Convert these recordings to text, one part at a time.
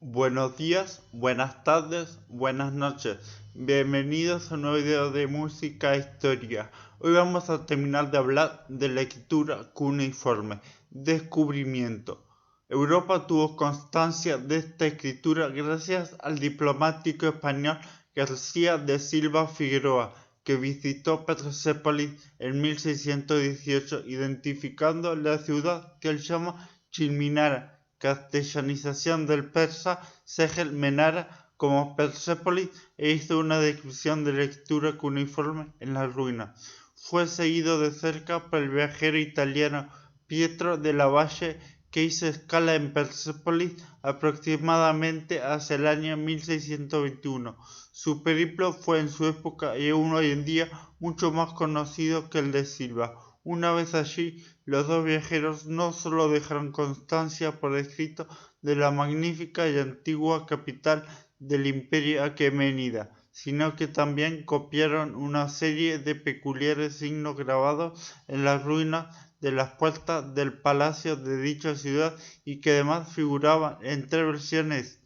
Buenos días, buenas tardes, buenas noches. Bienvenidos a un nuevo video de música e historia. Hoy vamos a terminar de hablar de la escritura cuneiforme, descubrimiento. Europa tuvo constancia de esta escritura gracias al diplomático español García de Silva Figueroa, que visitó Persépolis en 1618, identificando la ciudad que él llama Chilminara, castellanización del persa Segel Menara, como Persépolis, e hizo una descripción de la escritura cuneiforme en las ruinas. Fue seguido de cerca por el viajero italiano Pietro della Valle, que hizo escala en Persépolis aproximadamente hacia el año 1621. Su periplo fue en su época y aún hoy en día mucho más conocido que el de Silva. Una vez allí, los dos viajeros no solo dejaron constancia por escrito de la magnífica y antigua capital del Imperio aqueménida, sino que también copiaron una serie de peculiares signos grabados en las ruinas de las puertas del palacio de dicha ciudad y que además figuraban en tres versiones.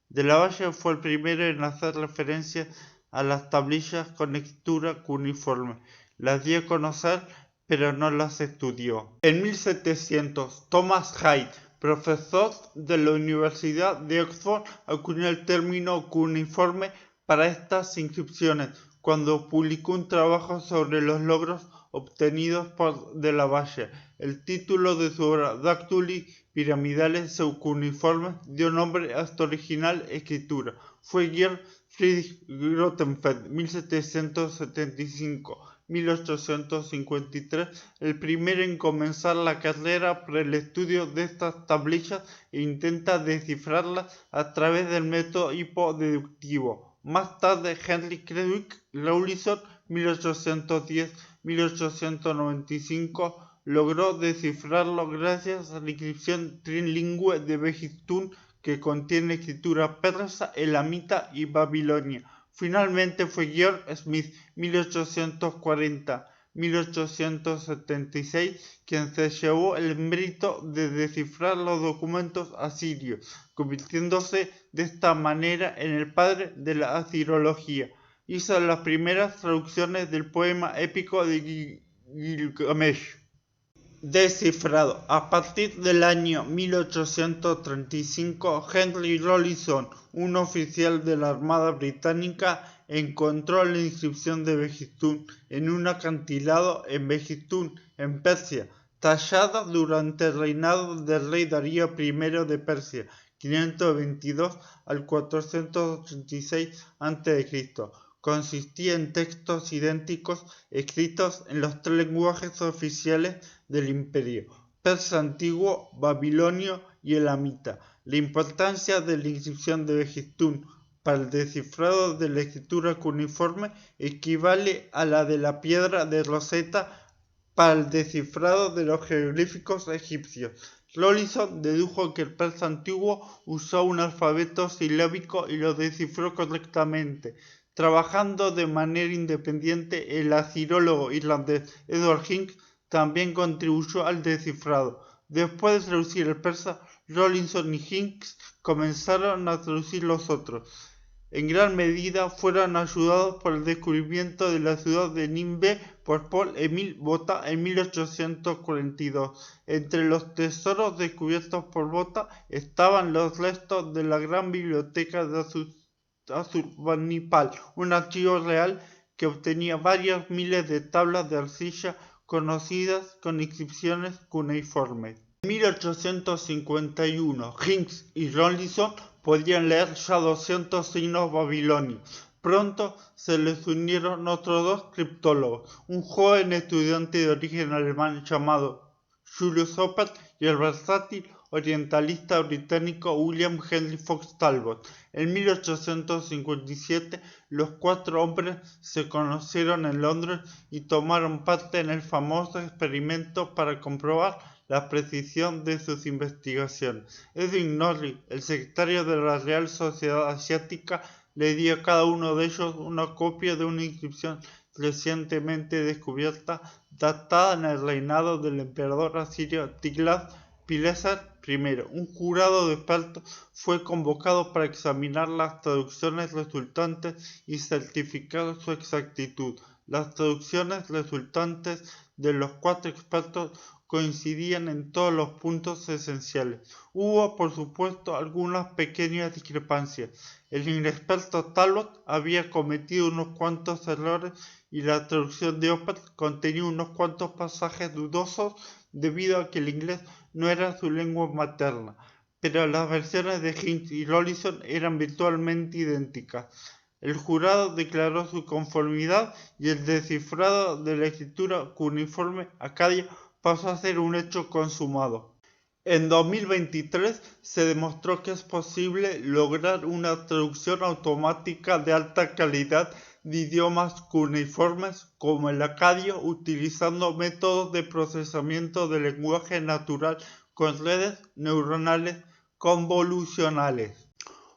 De la Valle fue el primero en hacer referencia a las tablillas con escritura cuneiforme. Las dio a conocer, pero no las estudió. En 1700, Thomas Hyde, profesor de la Universidad de Oxford, acuñó el término cuneiforme para estas inscripciones, cuando publicó un trabajo sobre los logros obtenidos por de la Valle. El título de su obra, Dactyli Pyramidales Cuneiformes, dio nombre a esta original escritura. Fue Georg Friedrich Grotefend, 1775-1853, el primero en comenzar la carrera por el estudio de estas tablillas e intenta descifrarlas a través del método hipodeductivo. Más tarde, Henry Frederick Rawlinson, 1810-1895, logró descifrarlo gracias a la inscripción trilingüe de Behistún, que contiene escritura persa, elamita y babilonia. Finalmente fue Georg Smith, 1840-1876, quien se llevó el mérito de descifrar los documentos asirios, convirtiéndose de esta manera en el padre de la asirología. Hizo las primeras traducciones del poema épico de Gilgamesh. Descifrado. A partir del año 1835, Henry Rawlinson, un oficial de la Armada Británica, encontró la inscripción de Behistún en un acantilado en Behistún, en Persia, tallada durante el reinado del rey Darío I de Persia, 522 al 486 a.C. Consistía en textos idénticos escritos en los tres lenguajes oficiales del imperio: persa antiguo, babilonio y elamita. La importancia de la inscripción de Behistún para el descifrado de la escritura cuneiforme equivale a la de la piedra de Rosetta para el descifrado de los jeroglíficos egipcios. Rawlinson dedujo que el persa antiguo usó un alfabeto silábico y lo descifró correctamente. Trabajando de manera independiente, el asirólogo irlandés Edward Hincks también contribuyó al descifrado. Después de traducir el persa, Rawlinson y Hincks comenzaron a traducir los otros. En gran medida fueron ayudados por el descubrimiento de la ciudad de Nínive por Paul-Émile Botta en 1842. Entre los tesoros descubiertos por Botta estaban los restos de la gran biblioteca de Asurbanipal, un archivo real que obtenía varias miles de tablas de arcilla conocidas con inscripciones cuneiformes. En 1851, Hincks y Rawlinson podían leer ya 200 signos babilonios. Pronto se les unieron otros dos criptólogos, un joven estudiante de origen alemán llamado Julius Oppert y el versátil orientalista británico William Henry Fox Talbot. En 1857, los cuatro hombres se conocieron en Londres y tomaron parte en el famoso experimento para comprobar la precisión de sus investigaciones. Edwin Norris, el secretario de la Real Sociedad Asiática, le dio a cada uno de ellos una copia de una inscripción recientemente descubierta, datada en el reinado del emperador asirio Tiglat-Pileser Primero, un jurado de expertos fue convocado para examinar las traducciones resultantes y certificar su exactitud. Las traducciones resultantes de los 4 expertos coincidían en todos los puntos esenciales. Hubo, por supuesto, algunas pequeñas discrepancias. El inexperto Talbot había cometido unos cuantos errores y la traducción de Opert contenía unos cuantos pasajes dudosos debido a que el inglés no era su lengua materna, pero las versiones de Hinch y Rollison eran virtualmente idénticas. El jurado declaró su conformidad y el descifrado de la escritura cuneiforme acadia pasó a ser un hecho consumado. En 2023 se demostró que es posible lograr una traducción automática de alta calidad de idiomas cuneiformes como el acadio utilizando métodos de procesamiento de lenguaje natural con redes neuronales convolucionales.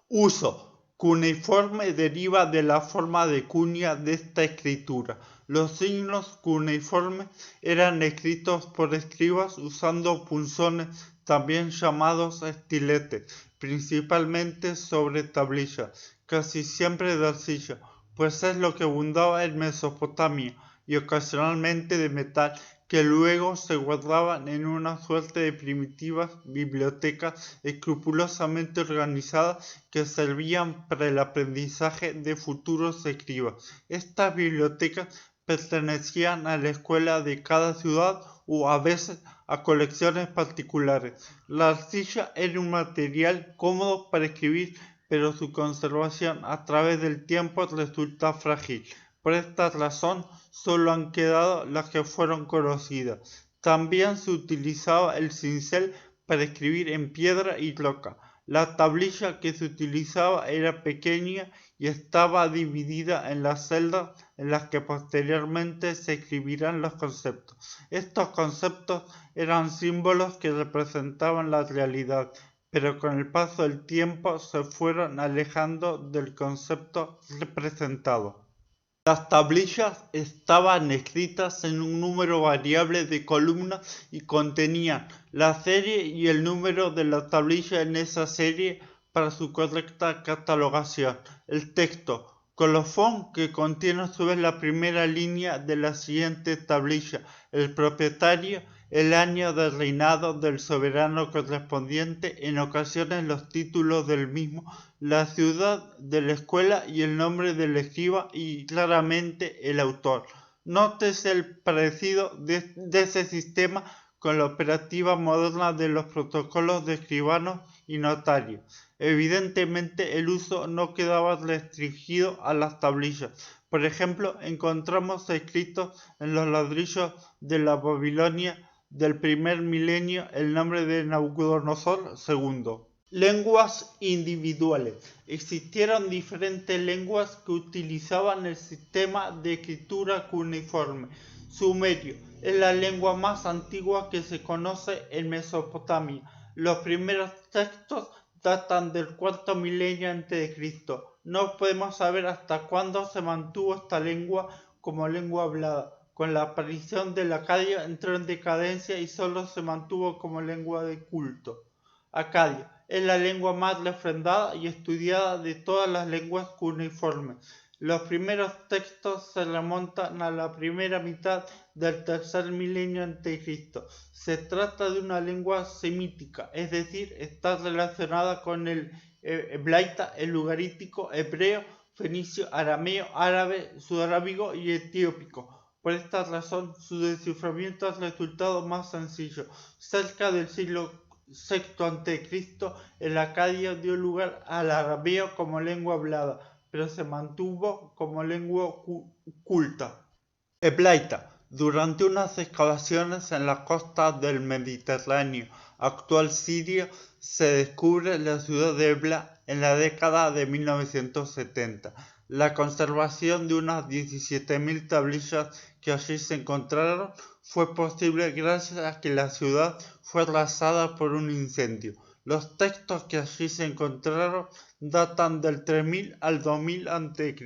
Uso. Cuneiforme deriva de la forma de cuña de esta escritura. Los signos cuneiformes eran escritos por escribas usando punzones, también llamados estiletes, principalmente sobre tablillas, casi siempre de arcilla, pues es lo que abundaba en Mesopotamia, y ocasionalmente de metal, que luego se guardaban en una suerte de primitivas bibliotecas escrupulosamente organizadas que servían para el aprendizaje de futuros escribas. Estas bibliotecas pertenecían a la escuela de cada ciudad o a veces a colecciones particulares. La arcilla era un material cómodo para escribir, pero su conservación a través del tiempo resulta frágil. Por esta razón, solo han quedado las que fueron conocidas. También se utilizaba el cincel para escribir en piedra y roca. La tablilla que se utilizaba era pequeña y estaba dividida en las celdas en las que posteriormente se escribirán los conceptos. Estos conceptos eran símbolos que representaban la realidad, pero con el paso del tiempo se fueron alejando del concepto representado. Las tablillas estaban escritas en un número variable de columnas y contenían la serie y el número de la tablilla en esa serie para su correcta catalogación. El texto, colofón, que contiene a su vez la primera línea de la siguiente tablilla, el propietario, el año de reinado del soberano correspondiente, en ocasiones los títulos del mismo, la ciudad de la escuela y el nombre del escriba y claramente el autor. Nótese el parecido de ese sistema con la operativa moderna de los protocolos de escribanos y notarios. Evidentemente el uso no quedaba restringido a las tablillas. Por ejemplo, encontramos escritos en los ladrillos de la Babilonia del primer milenio el nombre de Nabucodonosor II. Lenguas individuales. Existieron diferentes lenguas que utilizaban el sistema de escritura cuneiforme. Sumerio es la lengua más antigua que se conoce en Mesopotamia. Los primeros textos datan del cuarto milenio a.C. No podemos saber hasta cuándo se mantuvo esta lengua como lengua hablada. Con la aparición del acadio entró en decadencia y solo se mantuvo como lengua de culto. Acadio es la lengua más refrendada y estudiada de todas las lenguas cuneiformes. Los primeros textos se remontan a la primera mitad del tercer milenio a.C. Se trata de una lengua semítica, es decir, está relacionada con el heblaita, el ugarítico, hebreo, fenicio, arameo, árabe, sudarábigo y etiópico. Por esta razón, su desciframiento ha resultado más sencillo. Cerca del siglo VI a.C., el acadio dio lugar al arameo como lengua hablada, pero se mantuvo como lengua culta. Heblaita. Durante unas excavaciones en la costa del Mediterráneo, actual Siria, se descubre la ciudad de Ebla en la década de 1970. La conservación de unas 17.000 tablillas que allí se encontraron fue posible gracias a que la ciudad fue arrasada por un incendio. Los textos que allí se encontraron datan del 3000 al 2000 a.C.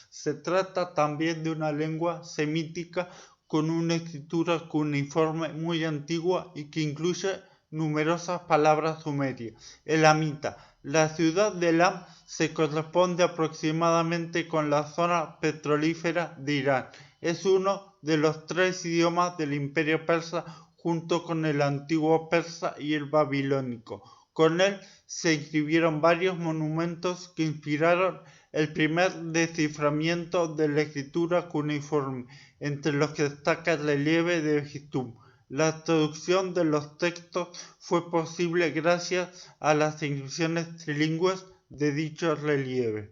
Se trata también de una lengua semítica con una escritura cuneiforme muy antigua y que incluye numerosas palabras sumerias. Elamita. La ciudad de Elam se corresponde aproximadamente con la zona petrolífera de Irán. Es uno de los 3 idiomas del Imperio Persa junto con el antiguo persa y el babilónico. Con él se escribieron varios monumentos que inspiraron el primer desciframiento de la escritura cuneiforme, entre los que destaca el relieve de Egiptum. La traducción de los textos fue posible gracias a las inscripciones trilingües de dicho relieve.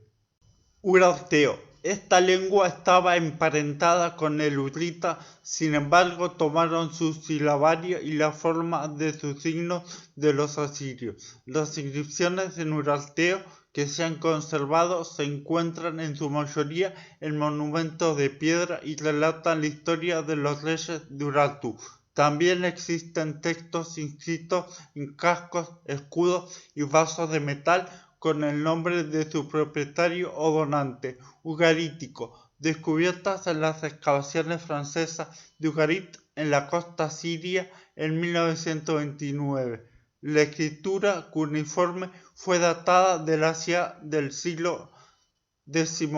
Urarteo. Esta lengua estaba emparentada con el urrita, sin embargo tomaron su silabario y la forma de sus signos de los asirios. Las inscripciones en urarteo que se han conservado se encuentran en su mayoría en monumentos de piedra y relatan la historia de los reyes de Urartu. También existen textos inscritos en cascos, escudos y vasos de metal con el nombre de su propietario o donante, ugarítico, descubiertas en las excavaciones francesas de Ugarit en la costa siria en 1929. La escritura cuneiforme fue datada del Asia del siglo XIV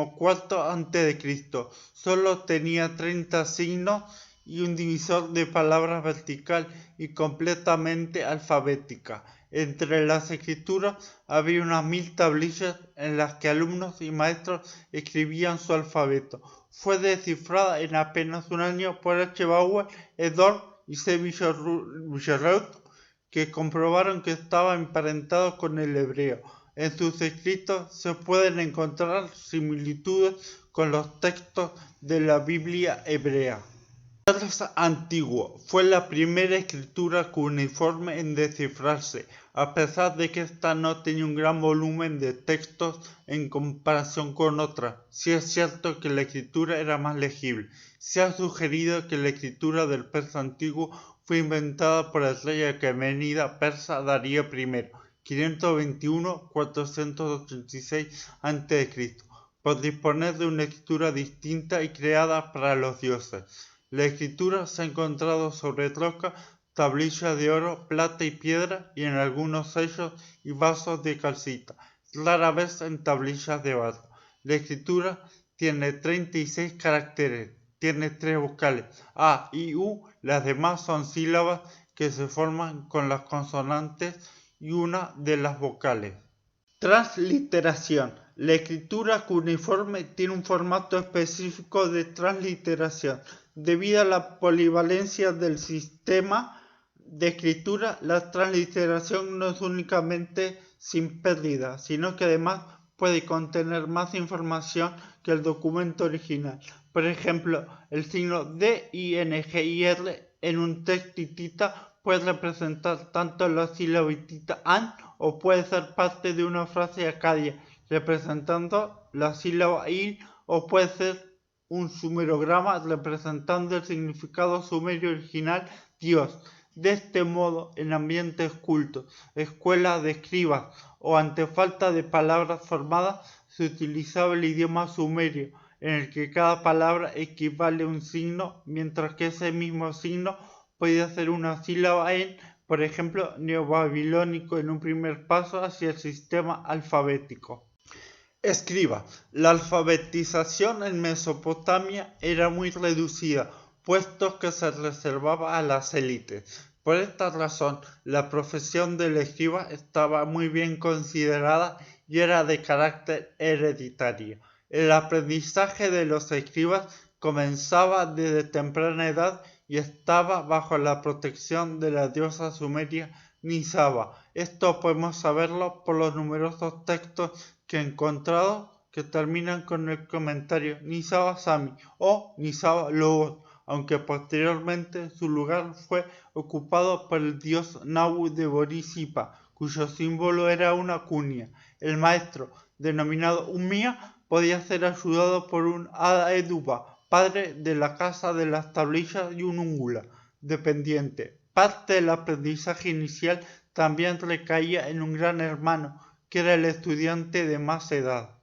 a.C. Solo tenía 30 signos y un divisor de palabras vertical y completamente alfabética. Entre las escrituras había unas 1000 tablillas en las que alumnos y maestros escribían su alfabeto. Fue descifrada en apenas un año por H. Bauer, Edorn y C. Villerreut, que comprobaron que estaba emparentado con el hebreo. En sus escritos se pueden encontrar similitudes con los textos de la Biblia hebrea. El persa antiguo fue la primera escritura cuneiforme en descifrarse, a pesar de que ésta no tenía un gran volumen de textos en comparación con otras. Sí es cierto que la escritura era más legible. Se ha sugerido que la escritura del persa antiguo fue inventada por el rey aquemenida persa Darío I, 521-486 a.C., por disponer de una escritura distinta y creada para los dioses. La escritura se ha encontrado sobre roca, tablillas de oro, plata y piedra y en algunos sellos y vasos de calcita, rara vez en tablillas de barro. La escritura tiene 36 caracteres, tiene 3 vocales, A y U, las demás son sílabas que se forman con las consonantes y una de las vocales. Transliteración. La escritura cuneiforme tiene un formato específico de transliteración. Debido a la polivalencia del sistema de escritura, la transliteración no es únicamente sin pérdida, sino que además puede contener más información que el documento original. Por ejemplo, el signo D, I, N, G y R en un texto hitita puede representar tanto la sílaba hitita an o puede ser parte de una frase acadia representando la sílaba il o puede ser un sumerograma representando el significado sumerio original Dios. De este modo, en ambientes cultos, escuelas de escribas o ante falta de palabras formadas, se utilizaba el idioma sumerio, en el que cada palabra equivale a un signo, mientras que ese mismo signo podía ser una sílaba en, por ejemplo, neobabilónico en un primer paso hacia el sistema alfabético. Escriba. La alfabetización en Mesopotamia era muy reducida, puesto que se reservaba a las élites. Por esta razón, la profesión del escriba estaba muy bien considerada y era de carácter hereditario. El aprendizaje de los escribas comenzaba desde temprana edad y estaba bajo la protección de la diosa sumeria Nisaba. Esto podemos saberlo por los numerosos textos que he encontrado que terminan con el comentario Nisaba Sami o Nisaba Lobos, aunque posteriormente su lugar fue ocupado por el dios Nabu de Borisippa, cuyo símbolo era una cunia. El maestro, denominado Umia, podía ser ayudado por un Eduba, padre de la casa de las tablillas y un ungula, dependiente. Parte del aprendizaje inicial también recaía en un gran hermano, que era el estudiante de más edad.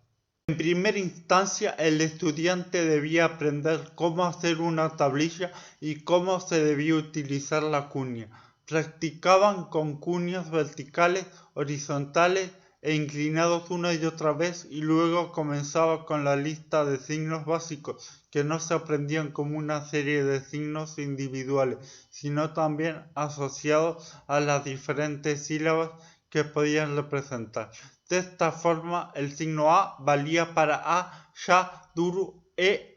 En primera instancia, el estudiante debía aprender cómo hacer una tablilla y cómo se debía utilizar la cunia. Practicaban con cuñas verticales, horizontales e inclinados una y otra vez, y luego comenzaba con la lista de signos básicos, que no se aprendían como una serie de signos individuales, sino también asociados a las diferentes sílabas que podían representar. De esta forma, el signo A valía para A, Ya, Duru,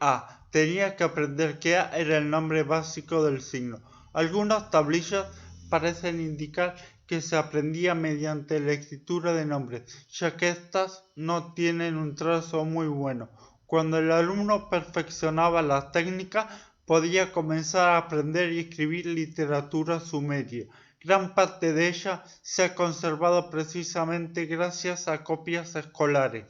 A. Tenía que aprender que A era el nombre básico del signo. Algunas tablillas parecen indicar que se aprendía mediante la escritura de nombres, ya que estas no tienen un trazo muy bueno. Cuando el alumno perfeccionaba la técnica, podía comenzar a aprender y escribir literatura sumeria. Gran parte de ella se ha conservado precisamente gracias a copias escolares.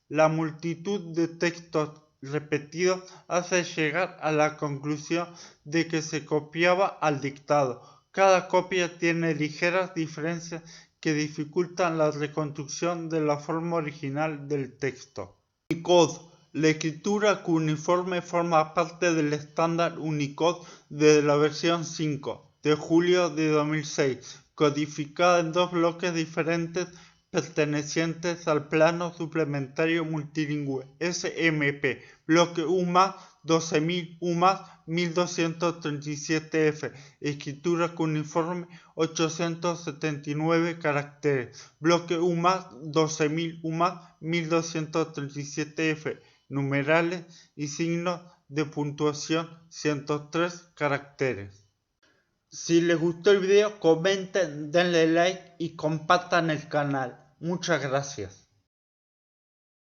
La multitud de textos repetidos hace llegar a la conclusión de que se copiaba al dictado. Cada copia tiene ligeras diferencias que dificultan la reconstrucción de la forma original del texto. Unicode. La escritura cuneiforme forma parte del estándar Unicode desde la versión 5 de julio de 2006, codificada en dos bloques diferentes pertenecientes al Plano Suplementario Multilingüe SMP, bloque U+, 12.000 U+, 1237F, escritura cuneiforme 879 caracteres, bloque U+, 12.000 U+, 1237F, numerales y signos de puntuación 103 caracteres. Si les gustó el video, comenten, denle like y compartan el canal. Muchas gracias.